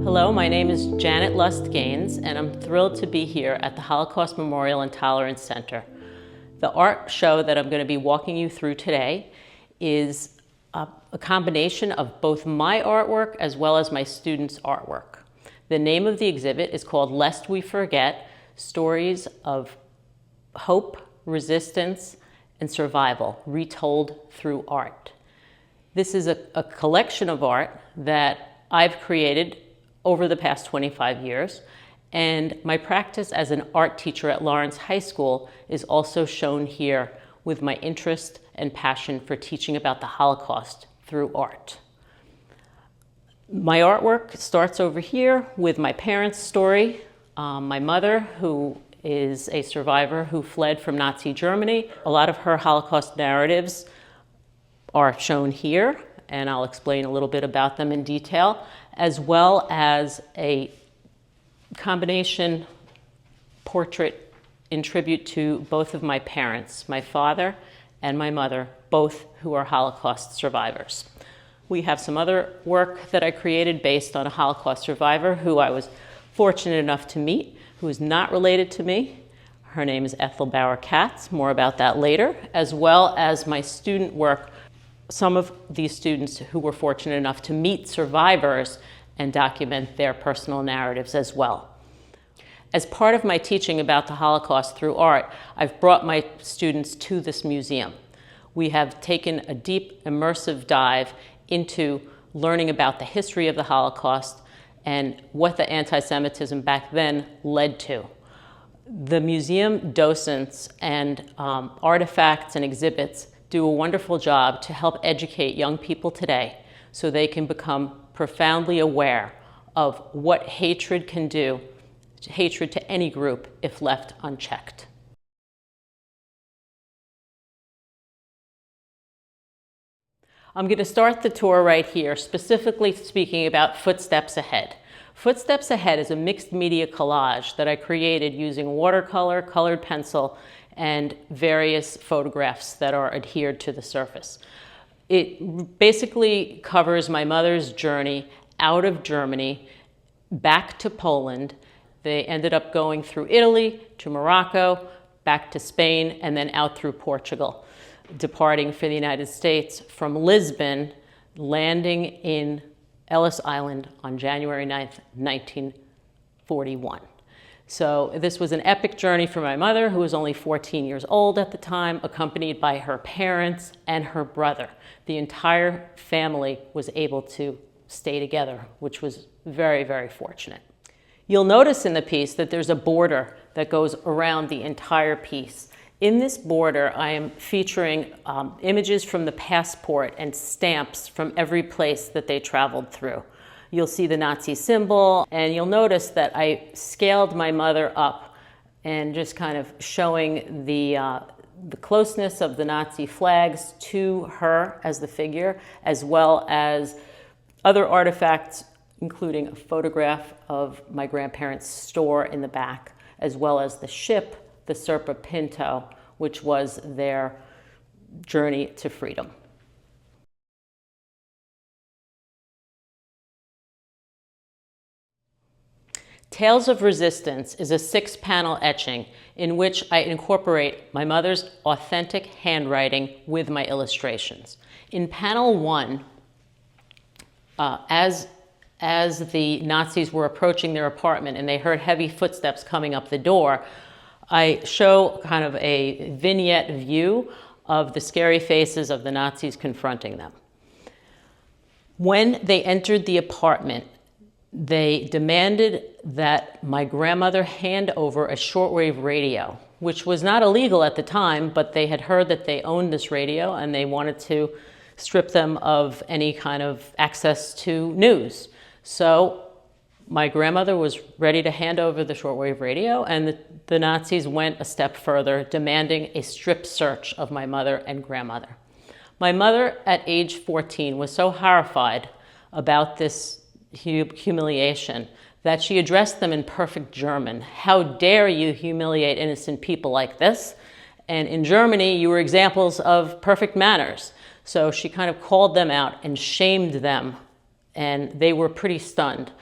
Hello, my name is Janet Lust Ganes, and I'm thrilled to be here at the Holocaust Memorial and Tolerance Center. The art show that I'm going to be walking you through today is a combination of both my artwork as well as my students' artwork. The name of the exhibit is called Lest We Forget: Stories of Hope, Resistance, and Survival, Retold Through Art. This is a collection of art that I've created over the past 25 years, and my practice as an art teacher at Lawrence High School is also shown here with my interest and passion for teaching about the Holocaust through art. My artwork starts over here with my parents' story. My mother, who is a survivor who fled from Nazi Germany. A lot of her Holocaust narratives are shown here, and I'll explain a little bit about them in detail, as well as a combination portrait in tribute to both of my parents, my father and my mother, both who are Holocaust survivors. We have some other work that I created based on a Holocaust survivor who I was fortunate enough to meet, who is not related to me. Her name is Ethel Bauer-Katz, more about that later, as well as my student work. Some of these students who were fortunate enough to meet survivors and document their personal narratives as well. As part of my teaching about the Holocaust through art, I've brought my students to this museum. We have taken a deep, immersive dive into learning about the history of the Holocaust and what the anti-Semitism back then led to. The museum docents and artifacts and exhibits do a wonderful job to help educate young people today so they can become profoundly aware of what hatred can do, hatred to any group if left unchecked. I'm going to start the tour right here, specifically speaking about Footsteps Ahead. Footsteps Ahead is a mixed media collage that I created using watercolor, colored pencil, and various photographs that are adhered to the surface. It basically covers my mother's journey out of Germany back to Poland. They ended up going through Italy to Morocco, back to Spain, and then out through Portugal, departing for the United States from Lisbon, landing in Ellis Island on January 9th, 1941. So this was an epic journey for my mother, who was only 14 years old at the time, accompanied by her parents and her brother. The entire family was able to stay together, which was very, very fortunate. You'll notice in the piece that there's a border that goes around the entire piece. In this border, I am featuring images from the passport and stamps from every place that they traveled through. You'll see the Nazi symbol, and you'll notice that I scaled my mother up and just kind of showing the closeness of the Nazi flags to her as the figure, as well as other artifacts, including a photograph of my grandparents' store in the back, as well as the ship, the Serpa Pinto, which was their journey to freedom. Tales of Resistance is a 6-panel etching in which I incorporate my mother's authentic handwriting with my illustrations. In panel 1, as the Nazis were approaching their apartment and they heard heavy footsteps coming up the door, I show kind of a vignette view of the scary faces of the Nazis confronting them. When they entered the apartment, they demanded that my grandmother hand over a shortwave radio, which was not illegal at the time, but they had heard that they owned this radio and they wanted to strip them of any kind of access to news. So my grandmother was ready to hand over the shortwave radio, and the Nazis went a step further, demanding a strip search of my mother and grandmother. My mother, at age 14, was so horrified about this humiliation that she addressed them in perfect German. "How dare you humiliate innocent people like this? And in Germany, you were examples of perfect manners." So she kind of called them out and shamed them, and they were pretty stunned.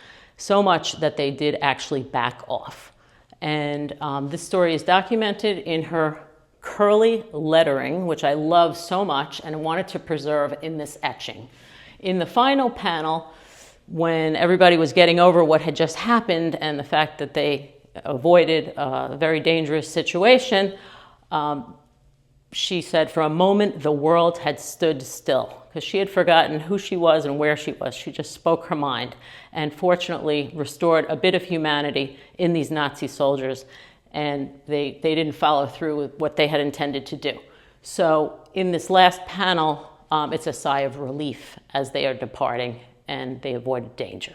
so much that they did actually back off. And this story is documented in her curly lettering, which I love so much and wanted to preserve in this etching. In the final panel, when everybody was getting over what had just happened and the fact that they avoided a very dangerous situation, she said, for a moment, the world had stood still, because she had forgotten who she was and where she was. She just spoke her mind and fortunately restored a bit of humanity in these Nazi soldiers, and they didn't follow through with what they had intended to do. So in this last panel, it's a sigh of relief as they are departing and they avoided danger.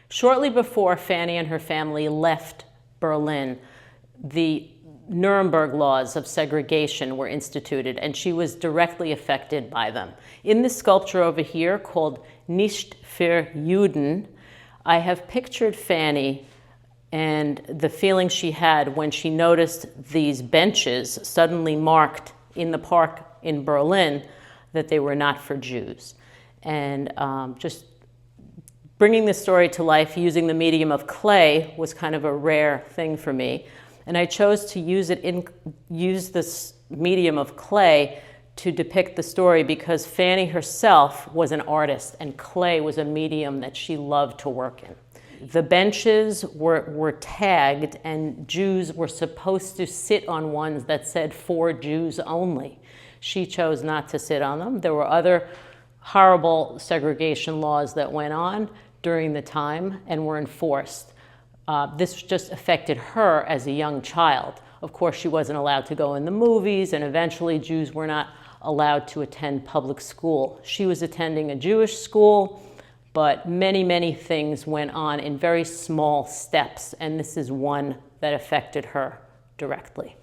Shortly before Fanny and her family left Berlin, the Nuremberg Laws of segregation were instituted, and she was directly affected by them. In this sculpture over here, called Nicht für Juden, I have pictured Fanny and the feeling she had when she noticed these benches suddenly marked in the park in Berlin that they were not for Jews. And just bringing this story to life using the medium of clay was kind of a rare thing for me. And I chose to use this medium of clay to depict the story because Fanny herself was an artist and clay was a medium that she loved to work in. The benches were tagged, and Jews were supposed to sit on ones that said "for Jews only." She chose not to sit on them. There were other horrible segregation laws that went on during the time and were enforced. This just affected her as a young child. Of course, she wasn't allowed to go in the movies, and eventually Jews were not allowed to attend public school. She was attending a Jewish school, but many, many things went on in very small steps, and this is one that affected her directly.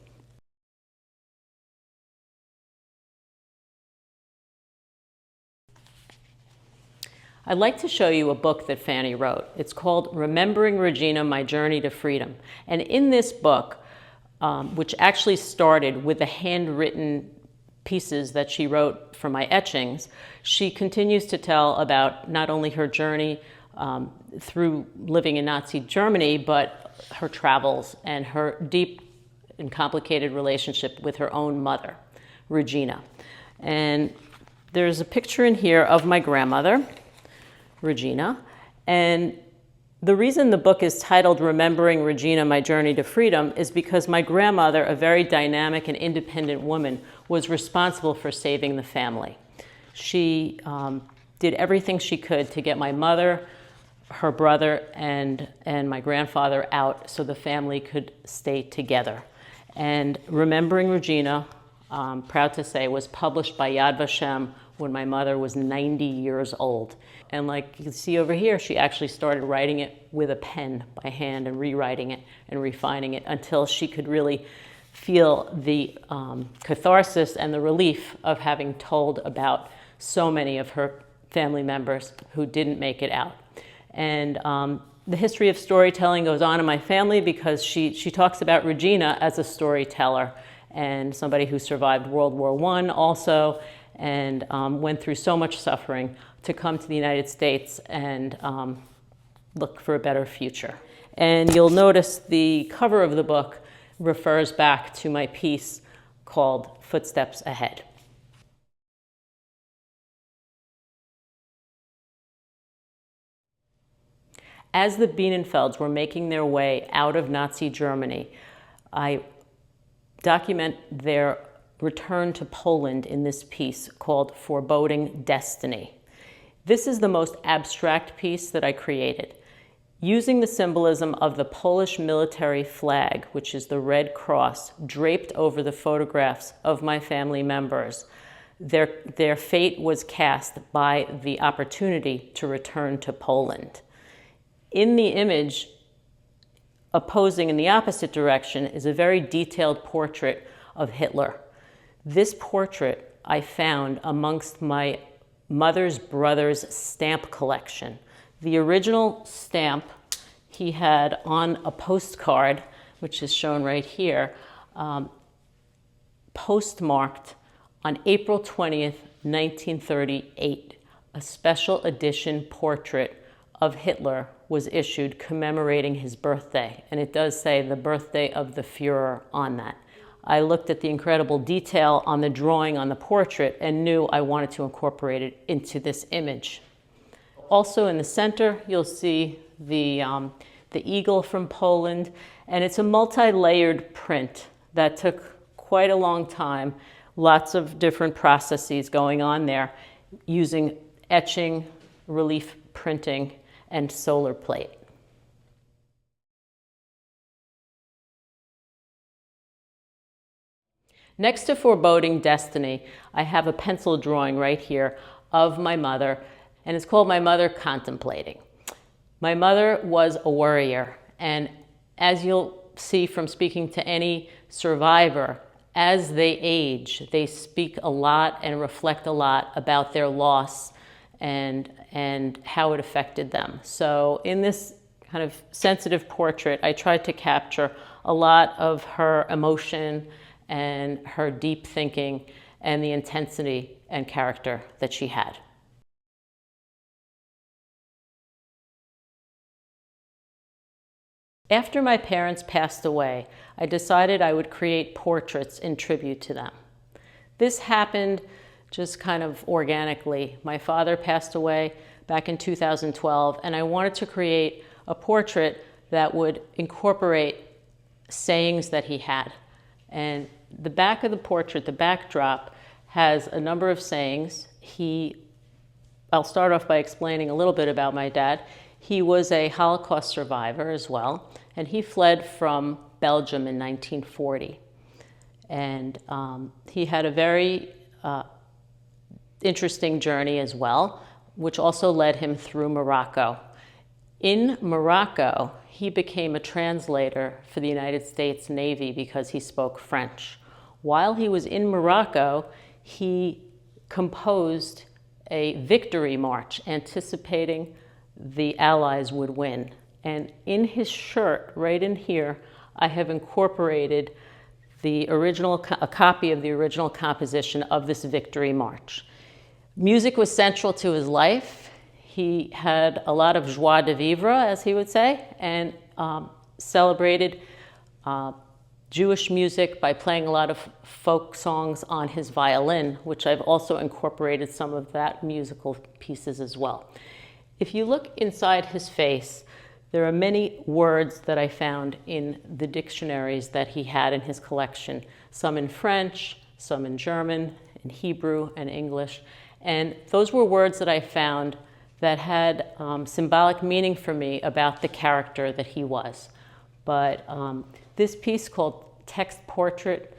I'd like to show you a book that Fanny wrote. It's called Remembering Regina, My Journey to Freedom. And in this book, which actually started with the handwritten pieces that she wrote for my etchings, she continues to tell about not only her journey through living in Nazi Germany, but her travels and her deep and complicated relationship with her own mother, Regina. And there's a picture in here of my grandmother, Regina, and the reason the book is titled Remembering Regina, My Journey to Freedom is because my grandmother, a very dynamic and independent woman, was responsible for saving the family. She did everything she could to get my mother, her brother, and my grandfather out so the family could stay together. And Remembering Regina, I'm proud to say, was published by Yad Vashem when my mother was 90 years old. And like you can see over here, she actually started writing it with a pen by hand and rewriting it and refining it until she could really feel the catharsis and the relief of having told about so many of her family members who didn't make it out. And the history of storytelling goes on in my family because she talks about Regina as a storyteller and somebody who survived World War I also, and went through so much suffering to come to the United States and look for a better future. And you'll notice the cover of the book refers back to my piece called Footsteps Ahead. As the Bienenfelds were making their way out of Nazi Germany, I document their return to Poland in this piece called Forboing Destiny. This is the most abstract piece that I created. Using the symbolism of the Polish military flag, which is the Red Cross, draped over the photographs of my family members, their fate was cast by the opportunity to return to Poland. In the image, opposing in the opposite direction, is a very detailed portrait of Hitler. This portrait I found amongst my mother's brother's stamp collection. The original stamp he had on a postcard, which is shown right here, postmarked on April 20th, 1938, a special edition portrait of Hitler was issued commemorating his birthday, and it does say the birthday of the Fuhrer on that. I looked at the incredible detail on the drawing on the portrait and knew I wanted to incorporate it into this image. Also in the center, you'll see the eagle from Poland, and it's a multi-layered print that took quite a long time. Lots of different processes going on there using etching, relief printing, and solar plate. Next to Forboing Destiny, I have a pencil drawing right here of my mother, and it's called My Mother Contemplating. My mother was a worrier, and as you'll see from speaking to any survivor, as they age, they speak a lot and reflect a lot about their loss and how it affected them. So in this kind of sensitive portrait, I tried to capture a lot of her emotion and her deep thinking and the intensity and character that she had. After my parents passed away, I decided I would create portraits in tribute to them. This happened just kind of organically. My father passed away back in 2012, and I wanted to create a portrait that would incorporate sayings that he had. And the back of the portrait, the backdrop, has a number of sayings. I'll start off by explaining a little bit about my dad. He was a Holocaust survivor as well, and he fled from Belgium in 1940. And he had a very interesting journey as well, which also led him through Morocco. In Morocco, he became a translator for the United States Navy because he spoke French. While he was in Morocco, he composed a victory march anticipating the Allies would win. And in his shirt, right in here, I have incorporated a copy of the original composition of this victory march. Music was central to his life. He had a lot of joie de vivre, as he would say, and celebrated Jewish music by playing a lot of folk songs on his violin, which I've also incorporated some of that musical pieces as well. If you look inside his face, there are many words that I found in the dictionaries that he had in his collection, some in French, some in German, in Hebrew, and English. And those were words that I found that had symbolic meaning for me about the character that he was. But this piece called Text Portrait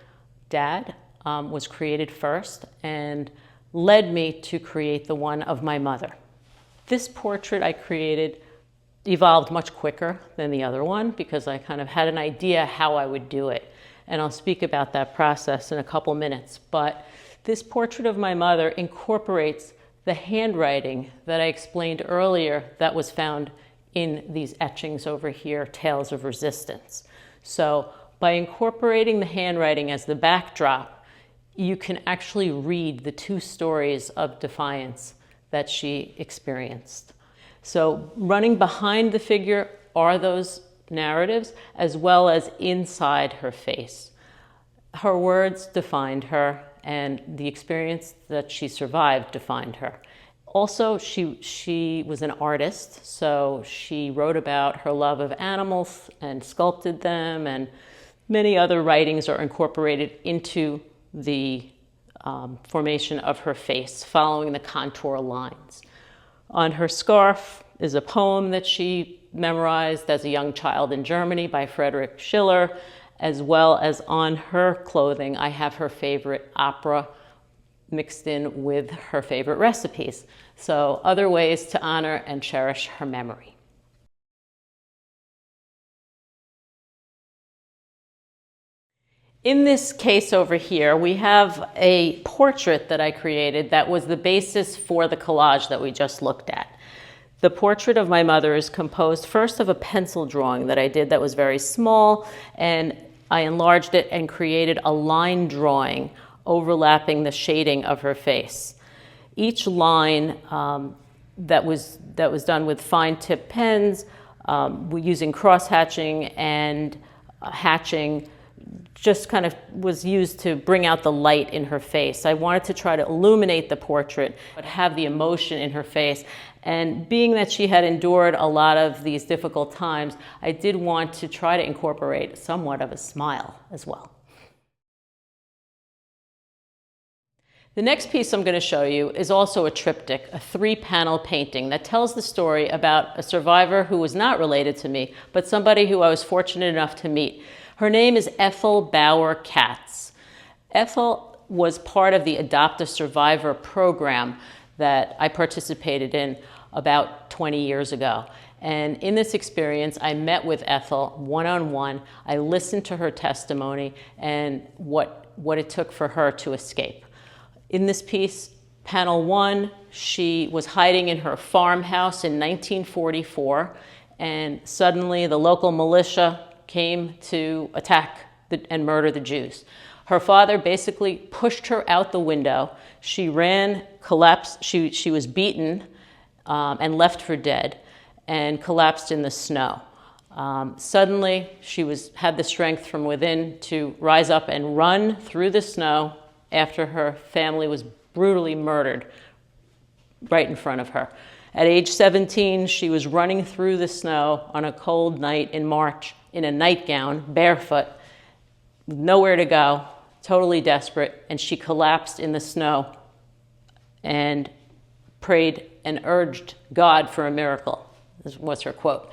Dad was created first and led me to create the one of my mother. This portrait I created evolved much quicker than the other one because I kind of had an idea how I would do it. And I'll speak about that process in a couple minutes. But this portrait of my mother incorporates the handwriting that I explained earlier that was found in these etchings over here, Tales of Resistance. So by incorporating the handwriting as the backdrop, you can actually read the two stories of defiance that she experienced. So running behind the figure are those narratives as well as inside her face. Her words defined her, and the experience that she survived defined her. Also, she was an artist, so she wrote about her love of animals and sculpted them, and many other writings are incorporated into the formation of her face, following the contour lines. On her scarf is a poem that she memorized as a young child in Germany by Friedrich Schiller, as well as on her clothing, I have her favorite opera mixed in with her favorite recipes. So other ways to honor and cherish her memory. In this case over here, we have a portrait that I created that was the basis for the collage that we just looked at. The portrait of my mother is composed first of a pencil drawing that I did that was very small, and I enlarged it and created a line drawing overlapping the shading of her face. Each line that was done with fine tip pens, using cross hatching and hatching, just kind of was used to bring out the light in her face. I wanted to try to illuminate the portrait, but have the emotion in her face. And being that she had endured a lot of these difficult times, I did want to try to incorporate somewhat of a smile as well. The next piece I'm going to show you is also a triptych, a 3-panel painting that tells the story about a survivor who was not related to me, but somebody who I was fortunate enough to meet. Her name is Ethel Bauer Katz. Ethel was part of the Adopt a Survivor program that I participated in about 20 years ago. And in this experience, I met with Ethel one-on-one. I listened to her testimony and what it took for her to escape. In this piece, panel 1, she was hiding in her farmhouse in 1944, and suddenly the local militia came to attack and murder the Jews. Her father basically pushed her out the window. She ran, collapsed, she was beaten and left for dead, and collapsed in the snow. Suddenly, she had the strength from within to rise up and run through the snow after her family was brutally murdered right in front of her. At age 17, she was running through the snow on a cold night in March in a nightgown, barefoot, nowhere to go, totally desperate, and she collapsed in the snow and prayed and urged God for a miracle. This was her quote.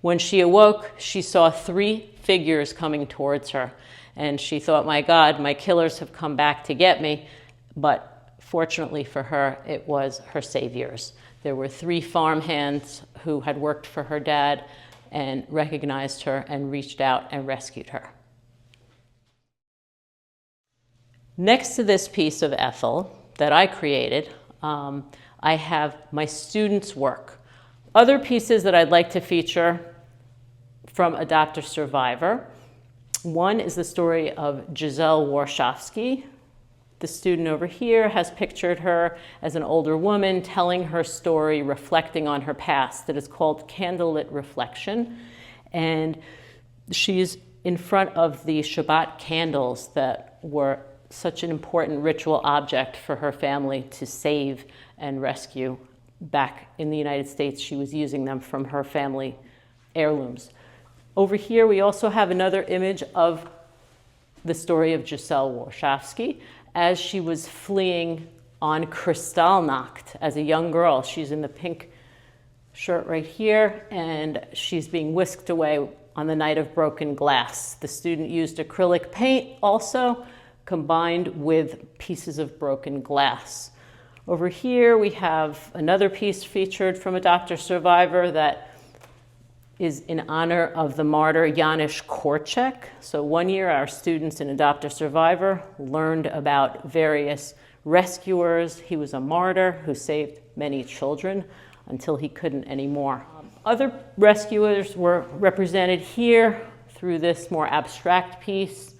When she awoke, she saw 3 figures coming towards her, and she thought, my God, my killers have come back to get me. But fortunately for her, it was her saviors. There were 3 farmhands who had worked for her dad and recognized her and reached out and rescued her. Next to this piece of Ethel that I created, I have my students' work. Other pieces that I'd like to feature from Adopt a Survivor. One is the story of Giselle Warshawski. The student over here has pictured her as an older woman telling her story, reflecting on her past. That is called Candlelit Reflection. And she's in front of the Shabbat candles that were such an important ritual object for her family to save and rescue. Back in the United States, she was using them from her family heirlooms. Over here, we also have another image of the story of Giselle Warshawski as she was fleeing on Kristallnacht as a young girl. She's in the pink shirt right here, and she's being whisked away on the night of broken glass. The student used acrylic paint also, combined with pieces of broken glass. Over here, we have another piece featured from Adopt a Survivor that is in honor of the martyr Janusz Korczak. So one year, our students in Adopt a Survivor learned about various rescuers. He was a martyr who saved many children until he couldn't anymore. Other rescuers were represented here through this more abstract piece,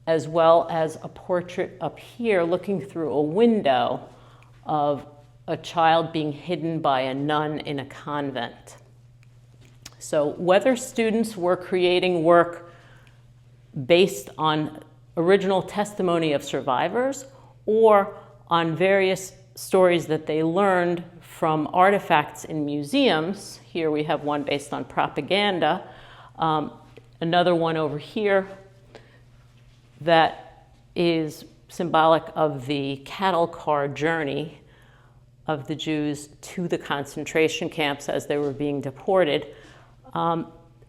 as well as a portrait up here looking through a window of a child being hidden by a nun in a convent. So whether students were creating work based on original testimony of survivors or on various stories that they learned from artifacts in museums, here we have one based on propaganda, another one over here that is symbolic of the cattle car journey of the Jews to the concentration camps as they were being deported.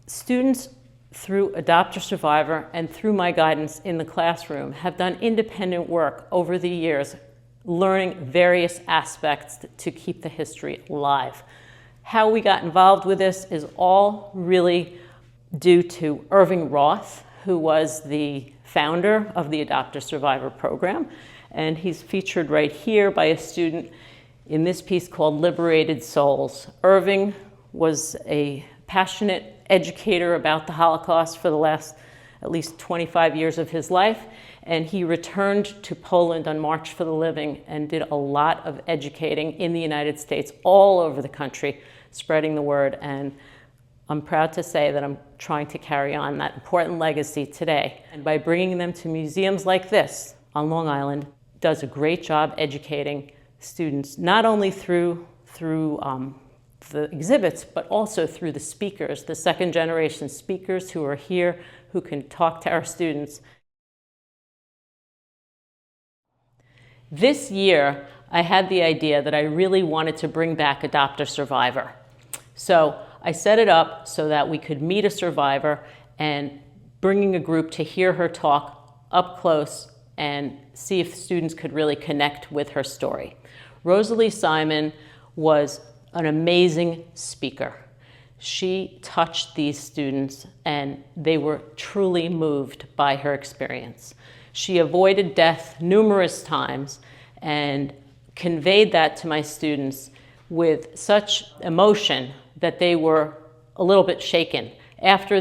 Students through Adopt a Survivor and through my guidance in the classroom have done independent work over the years, learning various aspects to keep the history alive. How we got involved with this is all really due to Irving Roth, who was the founder of the Adopt a Survivor program, and he's featured right here by a student in this piece called Liberated Souls. Irving was a passionate educator about the Holocaust for the last at least 25 years of his life, And he returned to Poland on March for the Living and did a lot of educating in the United States, all over the country, spreading the word. And I'm proud to say that I'm trying to carry on that important legacy today. And by bringing them to museums like this on Long Island, does a great job educating students, not only through the exhibits, but also through the speakers, the second generation speakers who are here, who can talk to our students. This year, I had the idea that I really wanted to bring back Adopt a Survivor. So I set it up so that we could meet a survivor and bringing a group to hear her talk up close and see if students could really connect with her story. Rosalie Simon was an amazing speaker. She touched these students and they were truly moved by her experience. She avoided death numerous times and conveyed that to my students with such emotion that they were a little bit shaken. After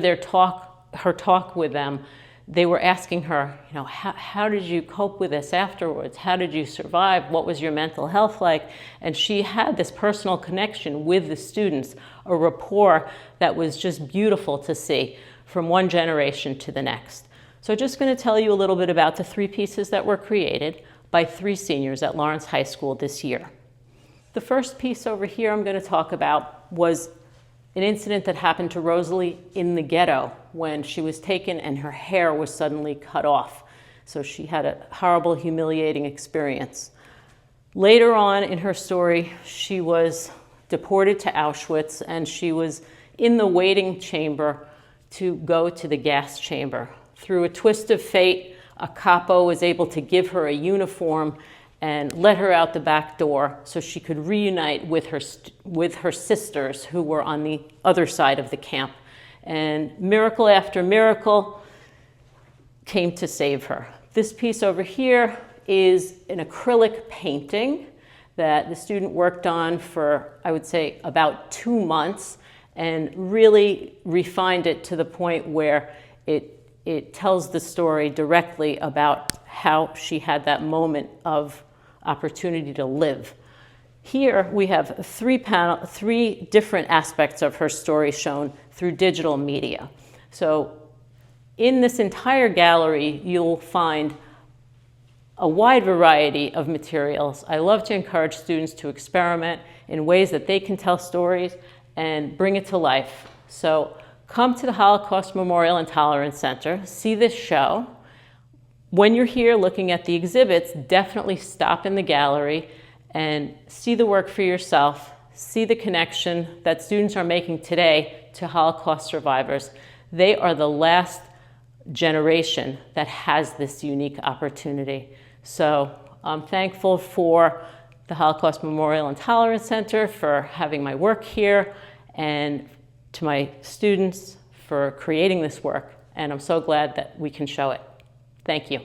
her talk with them, they were asking her, how did you cope with this afterwards? How did you survive? What was your mental health like? And she had this personal connection with the students, a rapport that was just beautiful to see from one generation to the next. So just going to tell you a little bit about the 3 pieces that were created by 3 seniors at Lawrence High School this year. The first piece over here I'm going to talk about was an incident that happened to Rosalie in the ghetto when she was taken and her hair was suddenly cut off. So she had a horrible, humiliating experience. Later on in her story, she was deported to Auschwitz and she was in the waiting chamber to go to the gas chamber. Through a twist of fate, a capo was able to give her a uniform and let her out the back door so she could reunite with her sisters who were on the other side of the camp. And miracle after miracle came to save her. This piece over here is an acrylic painting that the student worked on for, I would say, about 2 months and really refined it to the point where it tells the story directly about how she had that moment of opportunity to live. Here we have 3 different aspects of her story shown through digital media. So in this entire gallery, you'll find a wide variety of materials. I love to encourage students to experiment in ways that they can tell stories and bring it to life. So come to the Holocaust Memorial and Tolerance Center, see this show. When you're here looking at the exhibits, definitely stop in the gallery and see the work for yourself, see the connection that students are making today to Holocaust survivors. They are the last generation that has this unique opportunity. So I'm thankful for the Holocaust Memorial and Tolerance Center for having my work here and to my students for creating this work. And I'm so glad that we can show it. Thank you.